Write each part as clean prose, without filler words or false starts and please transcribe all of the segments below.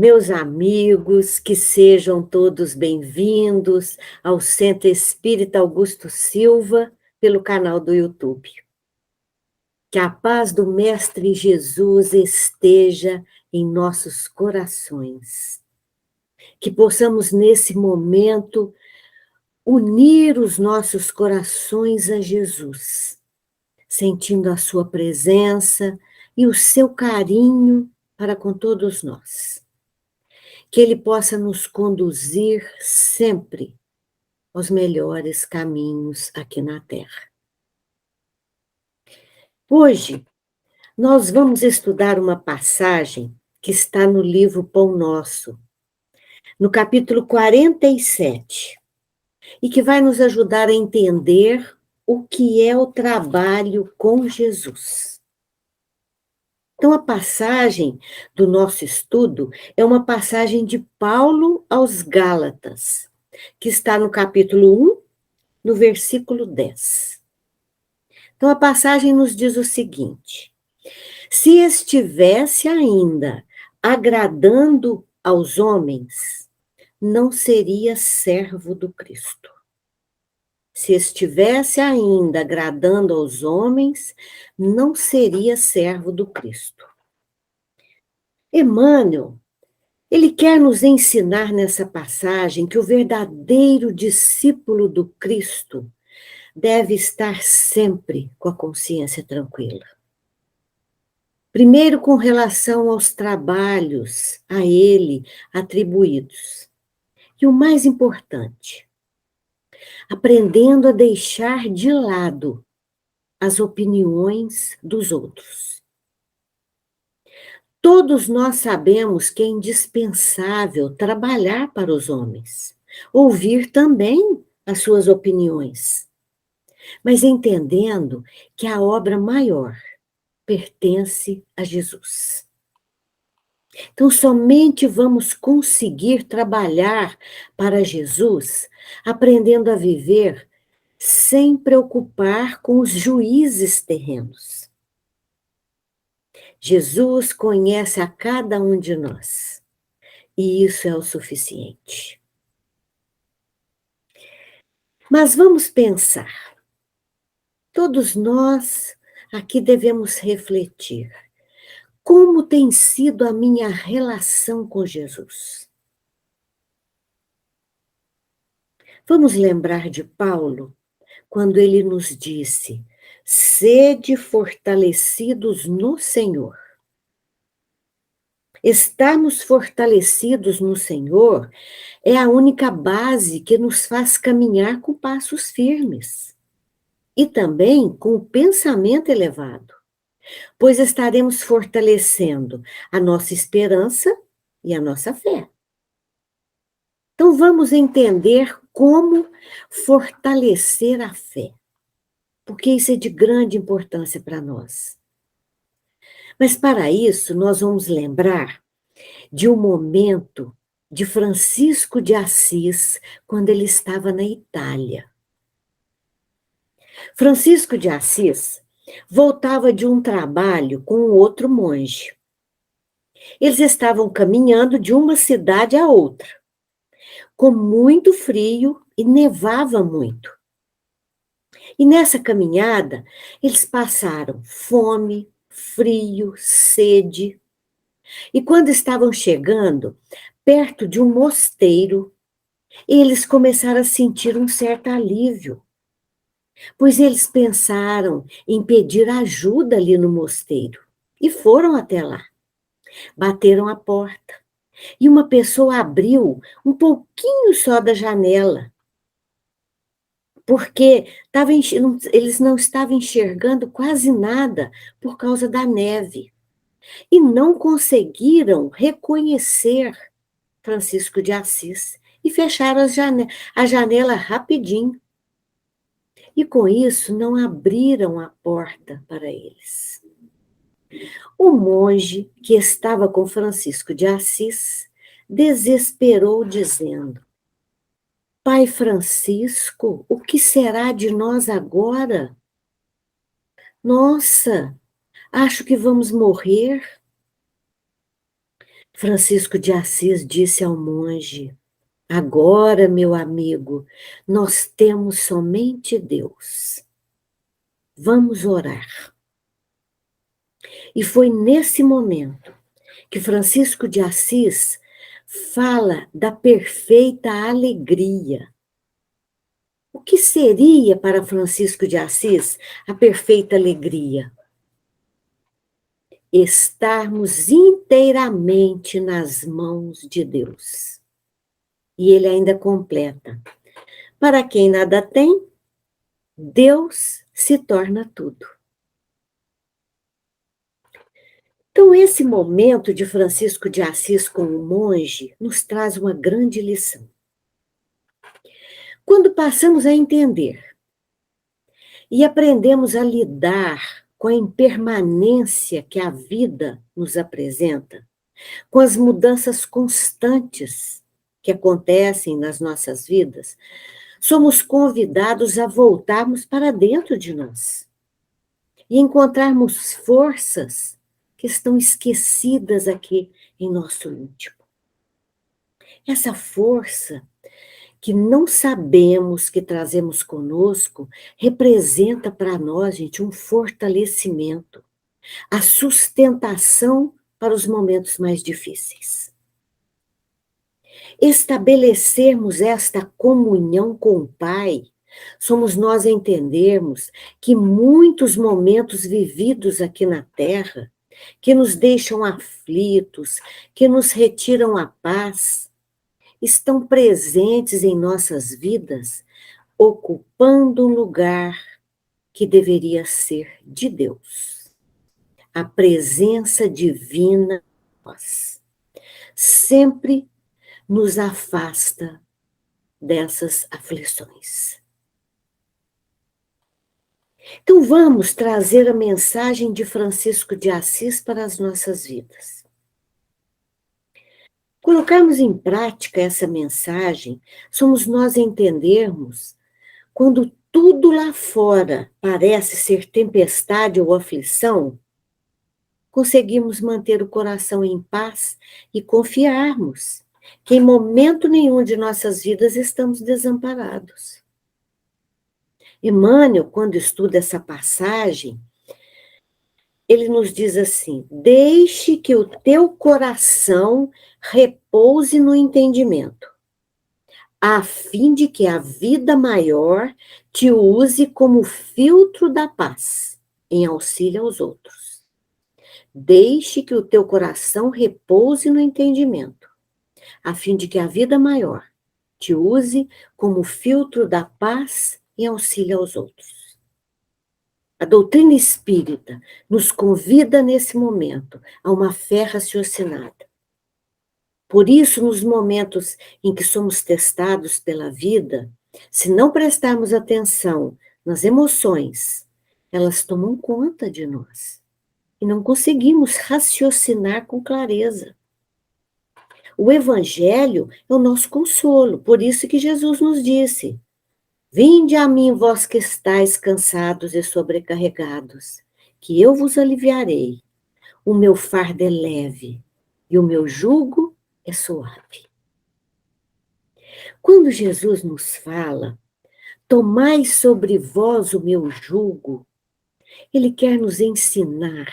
Meus amigos, que sejam todos bem-vindos ao Centro Espírita Augusto Silva, pelo canal do YouTube. Que a paz do Mestre Jesus esteja em nossos corações. Que possamos, nesse momento, unir os nossos corações a Jesus, sentindo a sua presença e o seu carinho para com todos nós. Que Ele possa nos conduzir sempre aos melhores caminhos aqui na Terra. Hoje, nós vamos estudar uma passagem que está no livro Pão Nosso, no capítulo 47, e que vai nos ajudar a entender o que é o trabalho com Jesus. Então, a passagem do nosso estudo é uma passagem de Paulo aos Gálatas, que está no capítulo 1, no versículo 10. Então, a passagem nos diz o seguinte: se estivesse ainda agradando aos homens, não seria servo do Cristo. Se estivesse ainda agradando aos homens, não seria servo do Cristo. Emmanuel, ele quer nos ensinar nessa passagem que o verdadeiro discípulo do Cristo deve estar sempre com a consciência tranquila. Primeiro, com relação aos trabalhos a ele atribuídos. E o mais importante, aprendendo a deixar de lado as opiniões dos outros. Todos nós sabemos que é indispensável trabalhar para os homens, ouvir também as suas opiniões, mas entendendo que a obra maior pertence a Jesus. Então, somente vamos conseguir trabalhar para Jesus aprendendo a viver sem preocupar com os juízes terrenos. Jesus conhece a cada um de nós, e isso é o suficiente. Mas vamos pensar. Todos nós aqui devemos refletir. Como tem sido a minha relação com Jesus? Vamos lembrar de Paulo, quando ele nos disse: sede fortalecidos no Senhor. Estarmos fortalecidos no Senhor é a única base que nos faz caminhar com passos firmes. E também com o pensamento elevado, pois estaremos fortalecendo a nossa esperança e a nossa fé. Então vamos entender como fortalecer a fé, porque isso é de grande importância para nós. Mas para isso nós vamos lembrar de um momento de Francisco de Assis, quando ele estava na Itália. Francisco de Assis voltava de um trabalho com um outro monge. Eles estavam caminhando de uma cidade a outra, com muito frio e nevava muito. E nessa caminhada, eles passaram fome, frio, sede. E quando estavam chegando perto de um mosteiro, eles começaram a sentir um certo alívio, pois eles pensaram em pedir ajuda ali no mosteiro e foram até lá. Bateram a porta e uma pessoa abriu um pouquinho só da janela, porque eles não estavam enxergando quase nada por causa da neve e não conseguiram reconhecer Francisco de Assis e fecharam a janela rapidinho. E com isso não abriram a porta para eles. O monge que estava com Francisco de Assis desesperou, dizendo: Pai Francisco, o que será de nós agora? Nossa, acho que vamos morrer. Francisco de Assis disse ao monge: agora, meu amigo, nós temos somente Deus. Vamos orar. E foi nesse momento que Francisco de Assis fala da perfeita alegria. O que seria para Francisco de Assis a perfeita alegria? Estarmos inteiramente nas mãos de Deus. E ele ainda completa: para quem nada tem, Deus se torna tudo. Então, esse momento de Francisco de Assis com o monge nos traz uma grande lição. Quando passamos a entender e aprendemos a lidar com a impermanência que a vida nos apresenta, com as mudanças constantes que acontecem nas nossas vidas, somos convidados a voltarmos para dentro de nós e encontrarmos forças que estão esquecidas aqui em nosso íntimo. Essa força que não sabemos que trazemos conosco representa para nós, gente, um fortalecimento, a sustentação para os momentos mais difíceis. Estabelecermos esta comunhão com o Pai, somos nós entendermos que muitos momentos vividos aqui na Terra, que nos deixam aflitos, que nos retiram a paz, estão presentes em nossas vidas, ocupando um lugar que deveria ser de Deus. A presença divina em nós sempre nos afasta dessas aflições. Então vamos trazer a mensagem de Francisco de Assis para as nossas vidas. Colocarmos em prática essa mensagem, somos nós entendermos quando tudo lá fora parece ser tempestade ou aflição, conseguimos manter o coração em paz e confiarmos que em momento nenhum de nossas vidas estamos desamparados. Emmanuel, quando estuda essa passagem, ele nos diz assim: deixe que o teu coração repouse no entendimento, a fim de que a vida maior te use como filtro da paz, em auxílio aos outros. Deixe que o teu coração repouse no entendimento, a fim de que a vida maior te use como filtro da paz em auxílio aos outros. A doutrina espírita nos convida nesse momento a uma fé raciocinada. Por isso, nos momentos em que somos testados pela vida, se não prestarmos atenção nas emoções, elas tomam conta de nós e não conseguimos raciocinar com clareza. O Evangelho é o nosso consolo, por isso que Jesus nos disse: vinde a mim, vós que estáis cansados e sobrecarregados, que eu vos aliviarei. O meu fardo é leve e o meu jugo é suave. Quando Jesus nos fala, tomai sobre vós o meu jugo, ele quer nos ensinar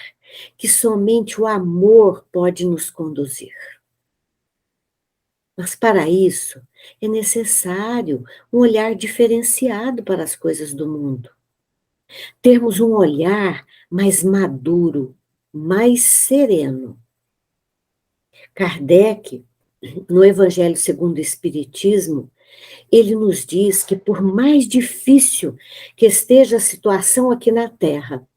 que somente o amor pode nos conduzir. Mas para isso é necessário um olhar diferenciado para as coisas do mundo. Termos um olhar mais maduro, mais sereno. Kardec, no Evangelho segundo o Espiritismo, ele nos diz que por mais difícil que esteja a situação aqui na Terra,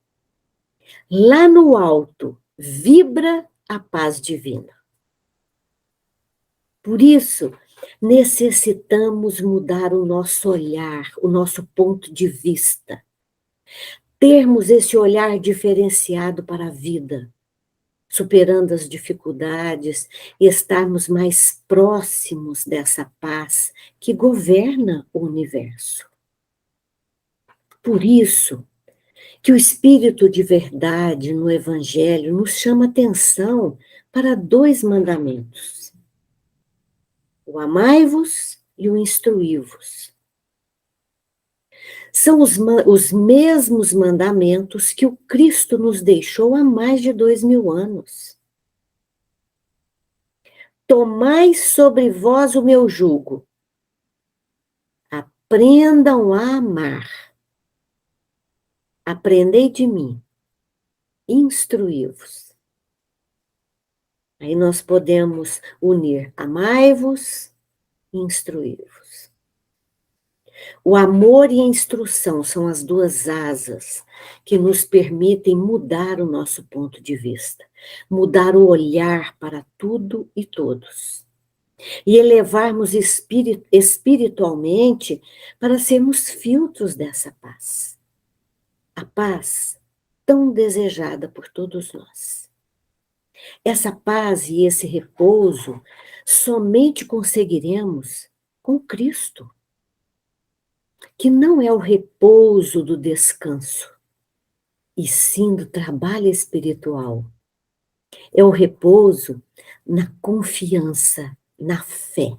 lá no alto vibra a paz divina. Por isso, necessitamos mudar o nosso olhar, o nosso ponto de vista. Termos esse olhar diferenciado para a vida, superando as dificuldades e estarmos mais próximos dessa paz que governa o universo. Por isso que o Espírito de verdade no Evangelho nos chama atenção para dois mandamentos: o amai-vos e o instruí-vos. São os mesmos mandamentos que o Cristo nos deixou há mais de 2000 anos. Tomai sobre vós o meu jugo. Aprendam a amar. Aprendei de mim. Instruí-vos. Aí nós podemos unir amai-vos e instruí-vos. O amor e a instrução são as duas asas que nos permitem mudar o nosso ponto de vista, mudar o olhar para tudo e todos, e elevarmos espiritualmente para sermos filtros dessa paz. A paz tão desejada por todos nós. Essa paz e esse repouso somente conseguiremos com Cristo, que não é o repouso do descanso, e sim do trabalho espiritual. É o repouso na confiança, na fé.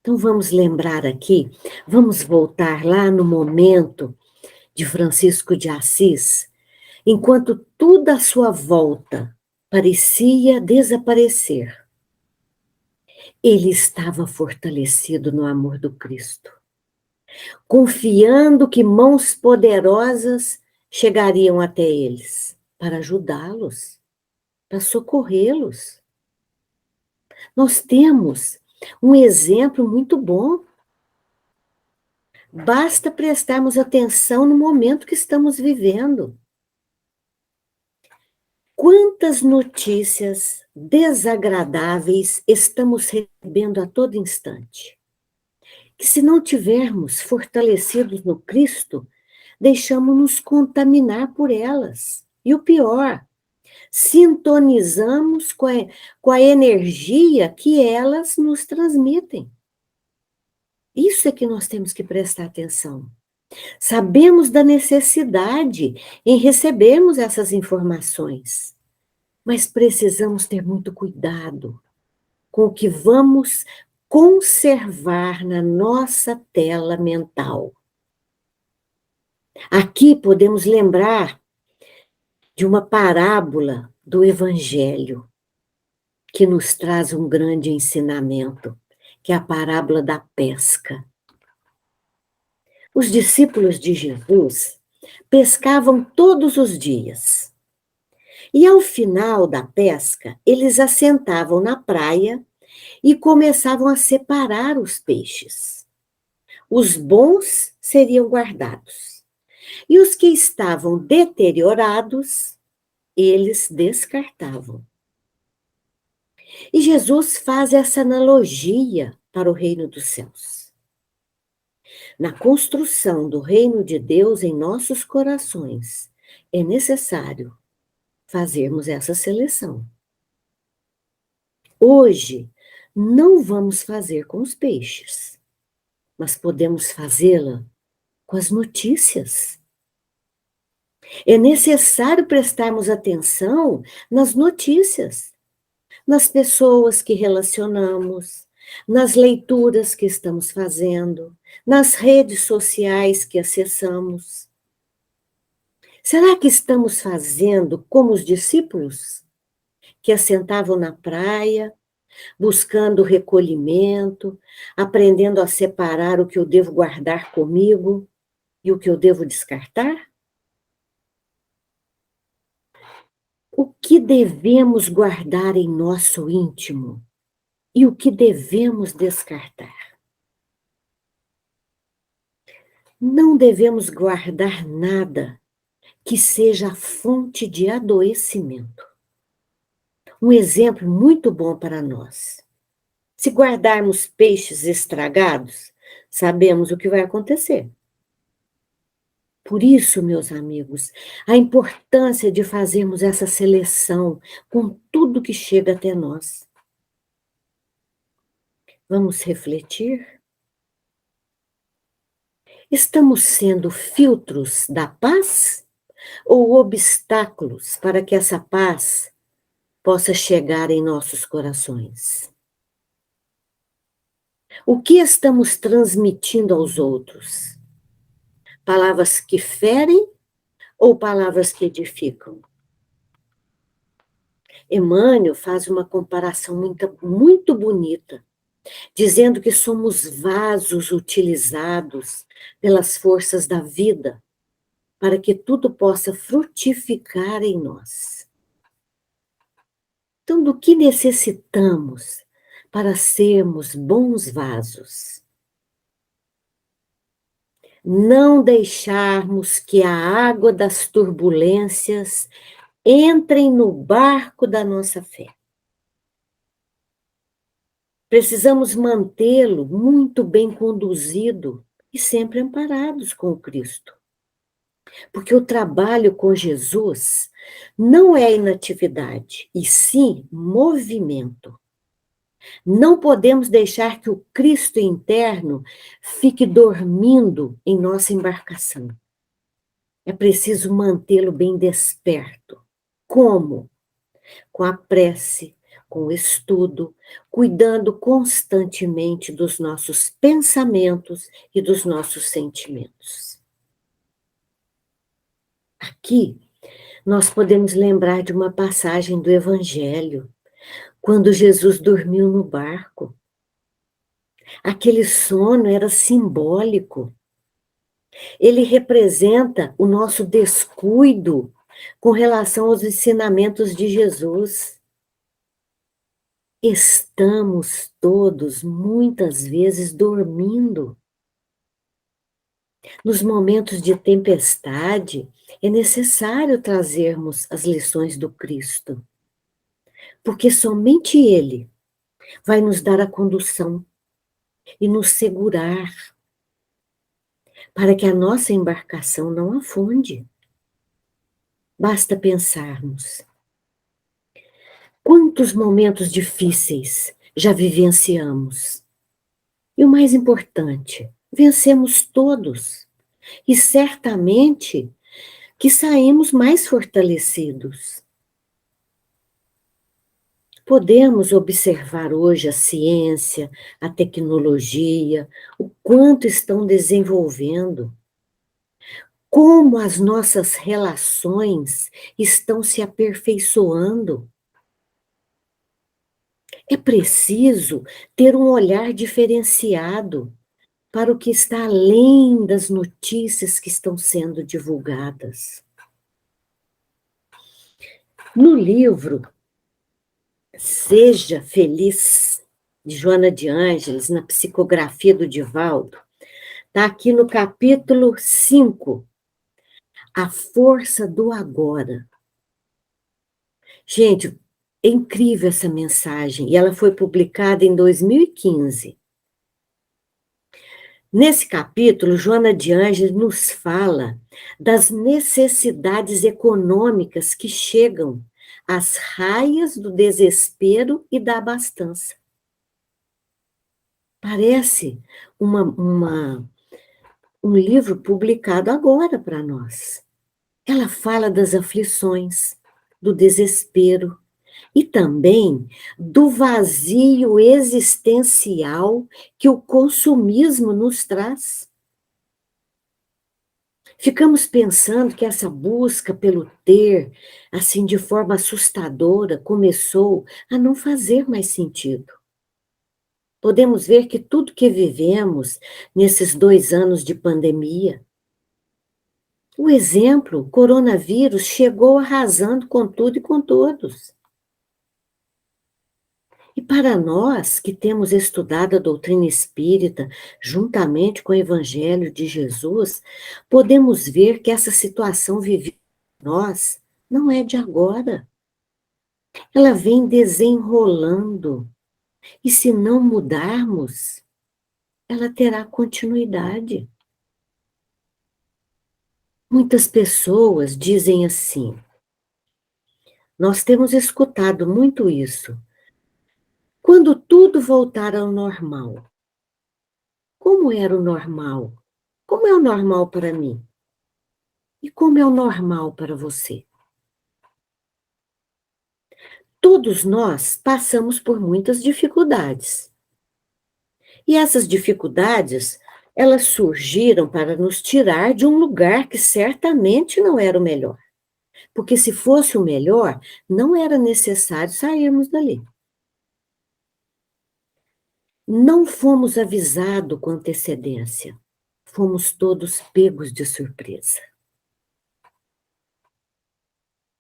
Então vamos lembrar aqui, vamos voltar lá no momento de Francisco de Assis, enquanto tudo à sua volta parecia desaparecer. Ele estava fortalecido no amor do Cristo, confiando que mãos poderosas chegariam até eles para ajudá-los, para socorrê-los. Nós temos um exemplo muito bom. Basta prestarmos atenção no momento que estamos vivendo. Quantas notícias desagradáveis estamos recebendo a todo instante? Que se não tivermos fortalecidos no Cristo, deixamos-nos contaminar por elas. E o pior, sintonizamos com a energia que elas nos transmitem. Isso é que nós temos que prestar atenção. Sabemos da necessidade em recebermos essas informações, mas precisamos ter muito cuidado com o que vamos conservar na nossa tela mental. Aqui podemos lembrar de uma parábola do Evangelho que nos traz um grande ensinamento, que é a parábola da pesca. Os discípulos de Jesus pescavam todos os dias. E ao final da pesca, eles assentavam na praia e começavam a separar os peixes. Os bons seriam guardados. E os que estavam deteriorados, eles descartavam. E Jesus faz essa analogia para o reino dos céus. Na construção do reino de Deus em nossos corações, é necessário fazermos essa seleção. Hoje, não vamos fazer com os peixes, mas podemos fazê-la com as notícias. É necessário prestarmos atenção nas notícias, nas pessoas que relacionamos, nas leituras que estamos fazendo, nas redes sociais que acessamos. Será que estamos fazendo como os discípulos, que assentavam na praia, buscando recolhimento, aprendendo a separar o que eu devo guardar comigo e o que eu devo descartar? O que devemos guardar em nosso íntimo e o que devemos descartar? Não devemos guardar nada que seja a fonte de adoecimento. Um exemplo muito bom para nós. Se guardarmos peixes estragados, sabemos o que vai acontecer. Por isso, meus amigos, a importância de fazermos essa seleção com tudo que chega até nós. Vamos refletir? Estamos sendo filtros da paz ou obstáculos para que essa paz possa chegar em nossos corações. O que estamos transmitindo aos outros? Palavras que ferem ou palavras que edificam? Emmanuel faz uma comparação muito bonita, dizendo que somos vasos utilizados pelas forças da vida para que tudo possa frutificar em nós. Então, do que necessitamos para sermos bons vasos? Não deixarmos que a água das turbulências entrem no barco da nossa fé. Precisamos mantê-lo muito bem conduzido e sempre amparados com o Cristo. Porque o trabalho com Jesus não é inatividade, e sim movimento. Não podemos deixar que o Cristo interno fique dormindo em nossa embarcação. É preciso mantê-lo bem desperto. Como? Com a prece, com o estudo, cuidando constantemente dos nossos pensamentos e dos nossos sentimentos. Aqui, nós podemos lembrar de uma passagem do Evangelho, quando Jesus dormiu no barco. Aquele sono era simbólico. Ele representa o nosso descuido com relação aos ensinamentos de Jesus. Estamos todos, muitas vezes, dormindo. Nos momentos de tempestade, é necessário trazermos as lições do Cristo, porque somente Ele vai nos dar a condução e nos segurar para que a nossa embarcação não afunde. Basta pensarmos. Quantos momentos difíceis já vivenciamos? E o mais importante, vencemos todos. E certamente que saímos mais fortalecidos. Podemos observar hoje a ciência, a tecnologia, o quanto estão desenvolvendo, como as nossas relações estão se aperfeiçoando. É preciso ter um olhar diferenciado para o que está além das notícias que estão sendo divulgadas. No livro Seja Feliz, de Joana de Ângeles, na psicografia do Divaldo, está aqui no capítulo 5, A Força do Agora. Gente, é incrível essa mensagem, e ela foi publicada em 2015. Nesse capítulo, Joana de Ângeles nos fala das necessidades econômicas que chegam às raias do desespero e da abastança. Parece um livro publicado agora para nós. Ela fala das aflições, do desespero e também do vazio existencial que o consumismo nos traz. Ficamos pensando que essa busca pelo ter, assim de forma assustadora, começou a não fazer mais sentido. Podemos ver que tudo que vivemos nesses 2 anos de pandemia, o exemplo, o coronavírus chegou arrasando com tudo e com todos. E para nós que temos estudado a doutrina espírita juntamente com o Evangelho de Jesus, podemos ver que essa situação vivida por nós não é de agora. Ela vem desenrolando. E se não mudarmos, ela terá continuidade. Muitas pessoas dizem assim, nós temos escutado muito isso. Quando tudo voltar ao normal, como era o normal? Como é o normal para mim? E como é o normal para você? Todos nós passamos por muitas dificuldades. E essas dificuldades, elas surgiram para nos tirar de um lugar que certamente não era o melhor. Porque se fosse o melhor, não era necessário sairmos dali. Não fomos avisados com antecedência. Fomos todos pegos de surpresa.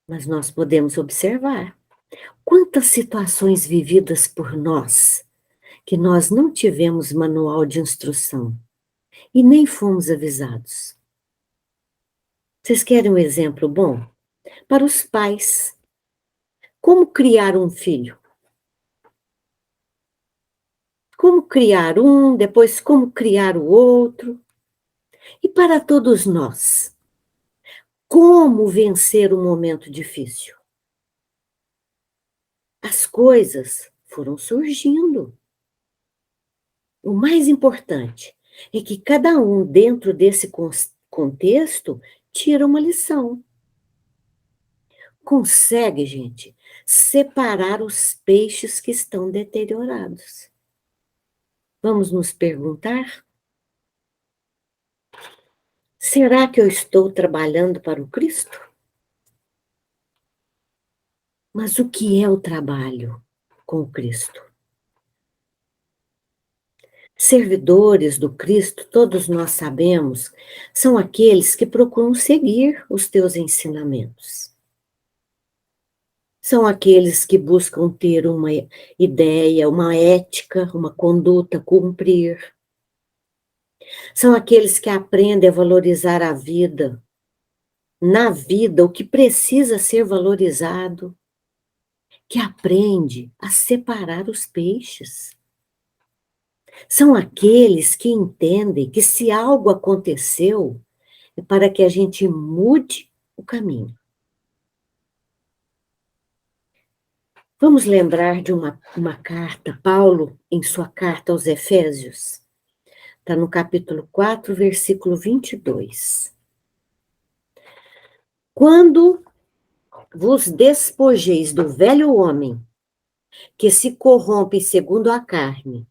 Mas nós podemos observar quantas situações vividas por nós, que nós não tivemos manual de instrução e nem fomos avisados. Vocês querem um exemplo bom? Para os pais. Como criar um filho? Como criar um, depois como criar o outro? E para todos nós, como vencer um momento difícil? As coisas foram surgindo. O mais importante é que cada um, dentro desse contexto, tira uma lição. Consegue, gente, separar os peixes que estão deteriorados. Vamos nos perguntar? Será que eu estou trabalhando para o Cristo? Mas o que é o trabalho com o Cristo? Servidores do Cristo, todos nós sabemos, são aqueles que procuram seguir os teus ensinamentos. São aqueles que buscam ter uma ideia, uma ética, uma conduta a cumprir. São aqueles que aprendem a valorizar a vida, na vida, o que precisa ser valorizado, que aprende a separar os peixes. São aqueles que entendem que se algo aconteceu, é para que a gente mude o caminho. Vamos lembrar de uma carta, Paulo, em sua carta aos Efésios, está no capítulo 4, versículo 22. Quando vos despojeis do velho homem, que se corrompe segundo a carne,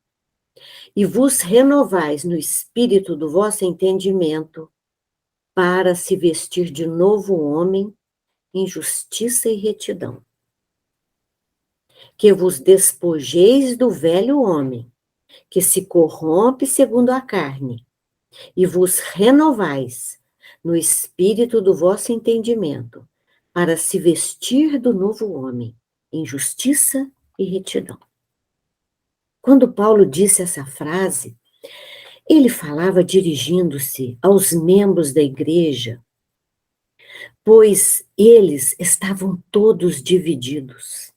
e vos renovais no espírito do vosso entendimento, para se vestir de novo homem em justiça e retidão. Que vos despojeis do velho homem, que se corrompe segundo a carne, e vos renovais no espírito do vosso entendimento, para se vestir do novo homem, em justiça e retidão. Quando Paulo disse essa frase, ele falava dirigindo-se aos membros da igreja, pois eles estavam todos divididos.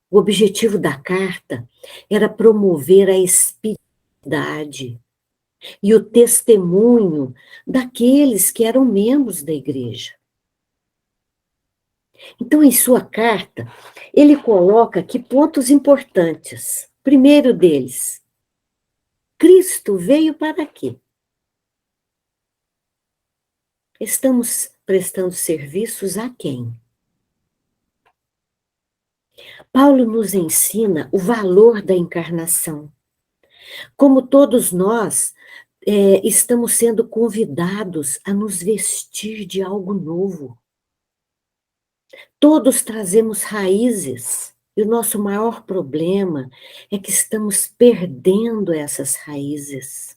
O objetivo da carta era promover a espiritualidade e o testemunho daqueles que eram membros da igreja. Então, em sua carta, ele coloca aqui pontos importantes. Primeiro deles, Cristo veio para quê? Estamos prestando serviços a quem? Paulo nos ensina o valor da encarnação. Como todos nós estamos sendo convidados a nos vestir de algo novo. Todos trazemos raízes, e o nosso maior problema é que estamos perdendo essas raízes.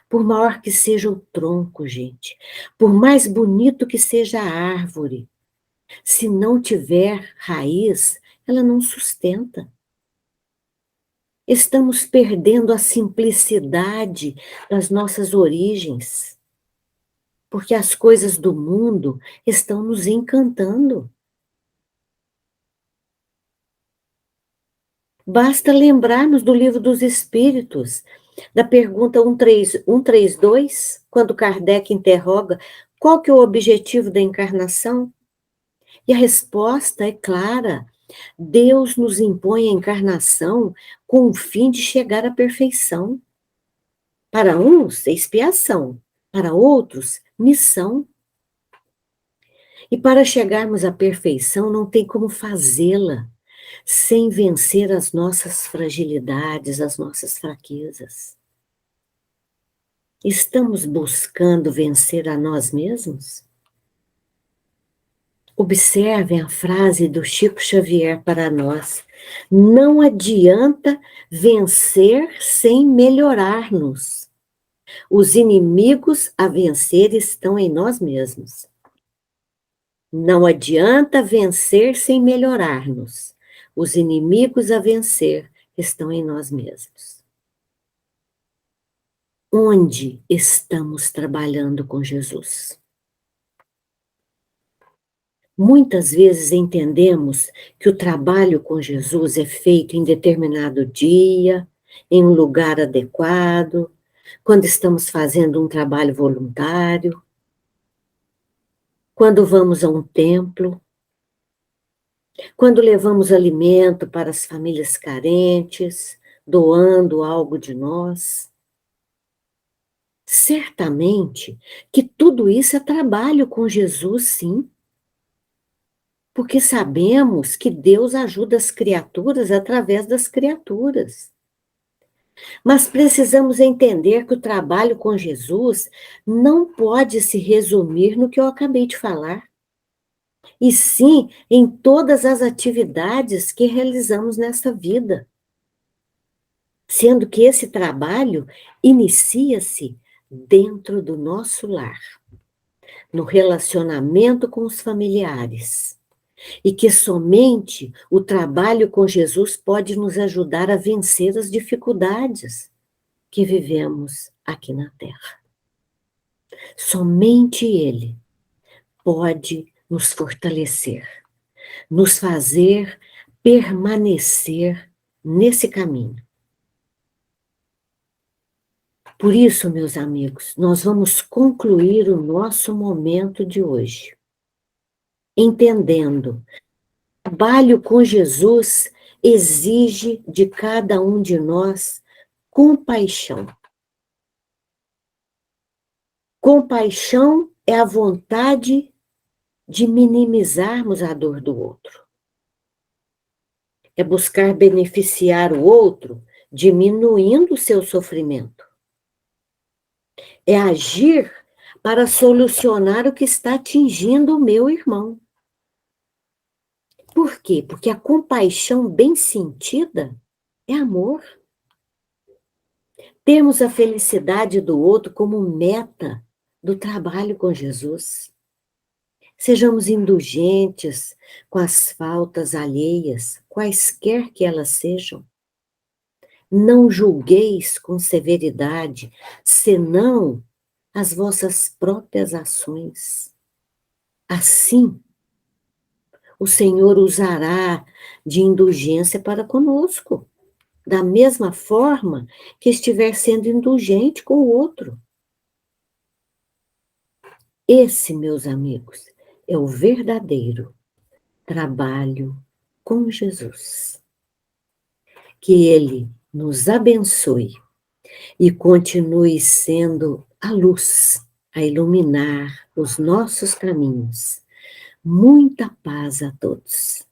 Por maior que seja o tronco, gente, por mais bonito que seja a árvore, se não tiver raiz, ela não sustenta. Estamos perdendo a simplicidade das nossas origens, porque as coisas do mundo estão nos encantando. Basta lembrarmos do Livro dos Espíritos, da pergunta 132, quando Kardec interroga qual que é o objetivo da encarnação. E a resposta é clara: Deus nos impõe a encarnação com o fim de chegar à perfeição. Para uns, expiação, para outros, missão. E para chegarmos à perfeição, não tem como fazê-la sem vencer as nossas fragilidades, as nossas fraquezas. Estamos buscando vencer a nós mesmos? Observem a frase do Chico Xavier para nós. Não adianta vencer sem melhorar-nos. Os inimigos a vencer estão em nós mesmos. Não adianta vencer sem melhorar-nos. Os inimigos a vencer estão em nós mesmos. Onde estamos trabalhando com Jesus? Muitas vezes entendemos que o trabalho com Jesus é feito em determinado dia, em um lugar adequado, quando estamos fazendo um trabalho voluntário, quando vamos a um templo, quando levamos alimento para as famílias carentes, doando algo de nós. Certamente que tudo isso é trabalho com Jesus, sim. Porque sabemos que Deus ajuda as criaturas através das criaturas. Mas precisamos entender que o trabalho com Jesus não pode se resumir no que eu acabei de falar, e sim em todas as atividades que realizamos nesta vida. Sendo que esse trabalho inicia-se dentro do nosso lar, no relacionamento com os familiares. E que somente o trabalho com Jesus pode nos ajudar a vencer as dificuldades que vivemos aqui na Terra. Somente Ele pode nos fortalecer, nos fazer permanecer nesse caminho. Por isso, meus amigos, nós vamos concluir o nosso momento de hoje, entendendo trabalho com Jesus exige de cada um de nós compaixão. Compaixão é a vontade de minimizarmos a dor do outro. É buscar beneficiar o outro, diminuindo o seu sofrimento. É agir para solucionar o que está atingindo o meu irmão. Por quê? Porque a compaixão bem sentida é amor. Temos a felicidade do outro como meta do trabalho com Jesus. Sejamos indulgentes com as faltas alheias, quaisquer que elas sejam. Não julgueis com severidade, senão as vossas próprias ações. Assim, o Senhor usará de indulgência para conosco, da mesma forma que estiver sendo indulgente com o outro. Esse, meus amigos, é o verdadeiro trabalho com Jesus. Que Ele nos abençoe e continue sendo a luz a iluminar os nossos caminhos. Muita paz a todos.